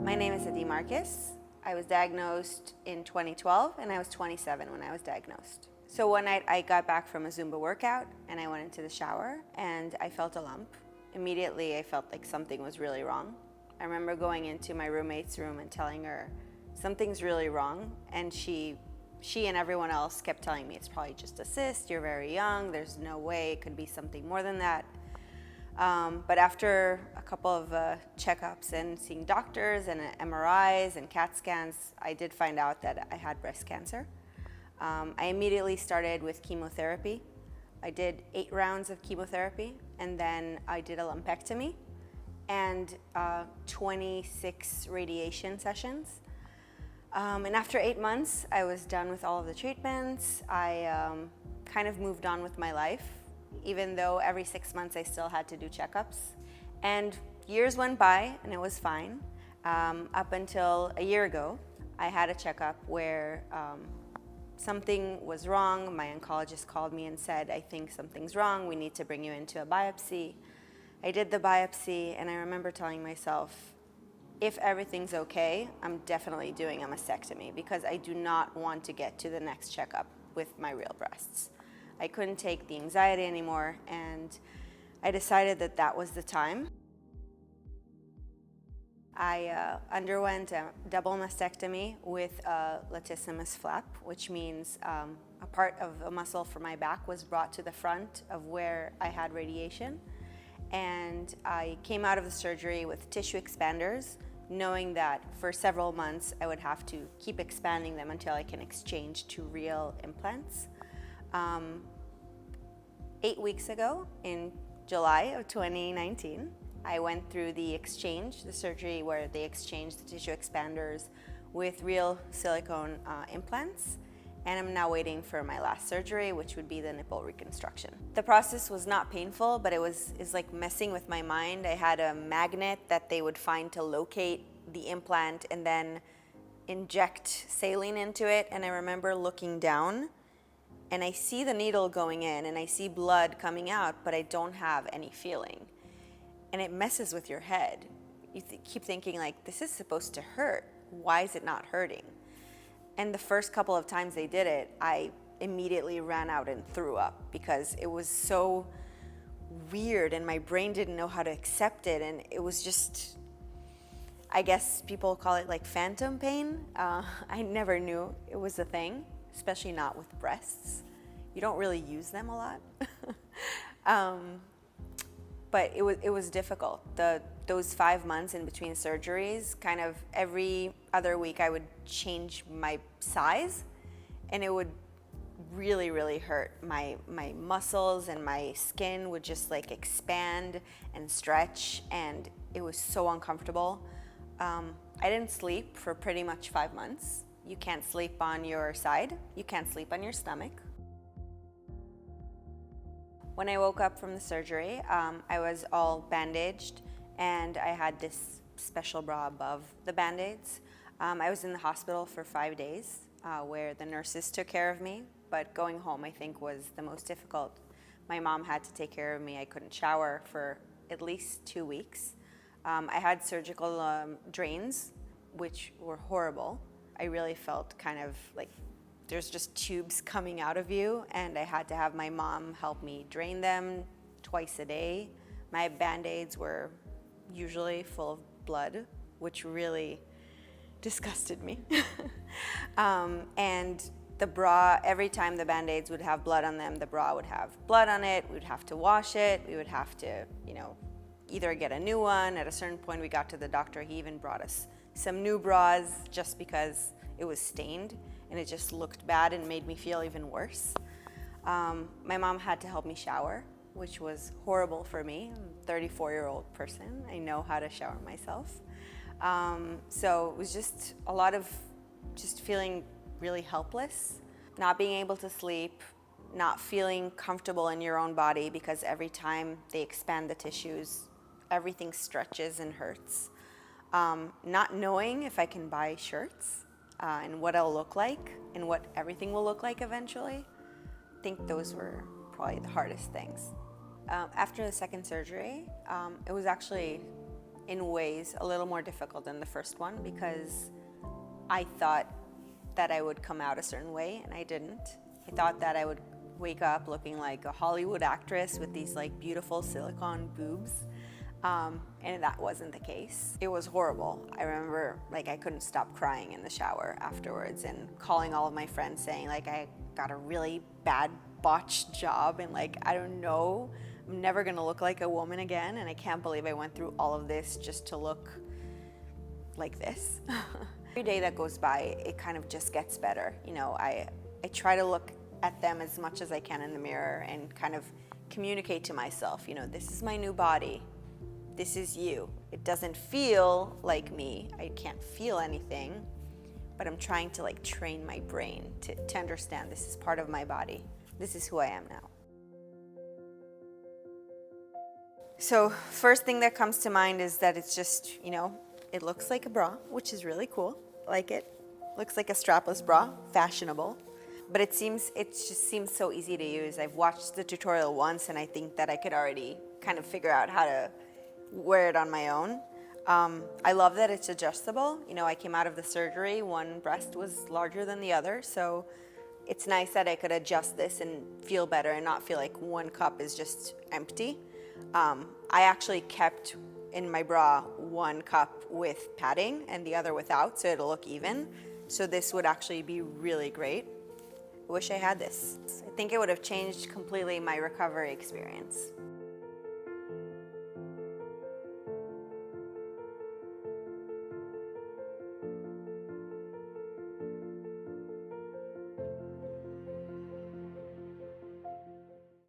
My name is Markus. I was diagnosed in 2012 and I was 27 when I was diagnosed. So one night I got back from a Zumba workout and I went into the shower and I felt a lump. Immediately I felt like something was really wrong. I remember going into my roommate's room and telling her, something's really wrong, and she and everyone else kept telling me, it's probably just a cyst, you're very young, there's no way, it could be something more than that. But after a couple of checkups and seeing doctors and MRIs and CAT scans, I did find out that I had breast cancer. I immediately started with chemotherapy. I did 8 rounds of chemotherapy, and then I did a lumpectomy and 26 radiation sessions. And after 8 months, I was done with all of the treatments. I kind of moved on with my life, even though every 6 months I still had to do checkups. And years went by and it was fine. Up until a year ago, I had a checkup where something was wrong. My oncologist called me and said, I think something's wrong. We need to bring you into a biopsy. I did the biopsy and I remember telling myself, if everything's okay, I'm definitely doing a mastectomy because I do not want to get to the next checkup with my real breasts. I couldn't take the anxiety anymore, and I decided that that was the time. I underwent a double mastectomy with a latissimus flap, which means a part of a muscle for my back was brought to the front of where I had radiation. And I came out of the surgery with tissue expanders, knowing that for several months I would have to keep expanding them until I can exchange to real implants. 8 weeks ago, in July of 2019, I went through the surgery where they exchanged the tissue expanders with real silicone implants. And I'm now waiting for my last surgery, which would be the nipple reconstruction. The process was not painful, but it's like messing with my mind. I had a magnet that they would find to locate the implant and then inject saline into it. And I remember looking down and I see the needle going in and I see blood coming out, but I don't have any feeling. And it messes with your head. You keep thinking like, this is supposed to hurt. Why is it not hurting? And the first couple of times they did it, I immediately ran out and threw up because it was so weird and my brain didn't know how to accept it. And it was just, I guess people call it like phantom pain. I never knew it was a thing, especially not with breasts. You don't really use them a lot. But it was difficult. Those 5 months in between surgeries, kind of every other week I would change my size and it would really, really hurt. My muscles and my skin would just like expand and stretch, and it was so uncomfortable. I didn't sleep for pretty much 5 months. You can't sleep on your side. You can't sleep on your stomach. When I woke up from the surgery, I was all bandaged and I had this special bra above the band-aids. I was in the hospital for 5 days where the nurses took care of me, but going home I think was the most difficult. My mom had to take care of me. I couldn't shower for at least 2 weeks. I had surgical drains, which were horrible. I really felt kind of like there's just tubes coming out of you, and I had to have my mom help me drain them twice a day. My band-aids were usually full of blood, which really disgusted me. And the bra, every time the band-aids would have blood on them, the bra would have blood on it. We would have to wash it. We would have to, either get a new one. At a certain point, we got to the doctor. He even brought us some new bras just because it was stained and it just looked bad and made me feel even worse. My mom had to help me shower, which was horrible for me. I'm a 34-year-old person. I know how to shower myself. So it was just a lot of just feeling really helpless, not being able to sleep, not feeling comfortable in your own body because every time they expand the tissues, everything stretches and hurts. Not knowing if I can buy shirts and what I'll look like and what everything will look like eventually. I think those were probably the hardest things. After the second surgery, it was actually in ways a little more difficult than the first one, because I thought that I would come out a certain way, and I didn't. I thought that I would wake up looking like a Hollywood actress with these like beautiful silicone boobs, and that wasn't the case. It was horrible. I remember like I couldn't stop crying in the shower afterwards and calling all of my friends saying like I got a really bad botched job, and like I don't know, I'm never gonna look like a woman again, and I can't believe I went through all of this just to look like this. Every day that goes by, it kind of just gets better. You know, I try to look at them as much as I can in the mirror and kind of communicate to myself, you know, this is my new body. This is you. It doesn't feel like me. I can't feel anything, but I'm trying to like train my brain to understand this is part of my body. This is who I am now. So first thing that comes to mind is that it's just, you know, it looks like a bra, which is really cool. I like it. Looks like a strapless bra, fashionable. But it just seems so easy to use. I've watched the tutorial once and I think that I could already kind of figure out how to wear it on my own. I love that it's adjustable. You know, I came out of the surgery, one breast was larger than the other, so it's nice that I could adjust this and feel better and not feel like one cup is just empty. I actually kept in my bra one cup with padding and the other without, so it'll look even. So this would actually be really great. I wish I had this. I think it would have changed completely my recovery experience.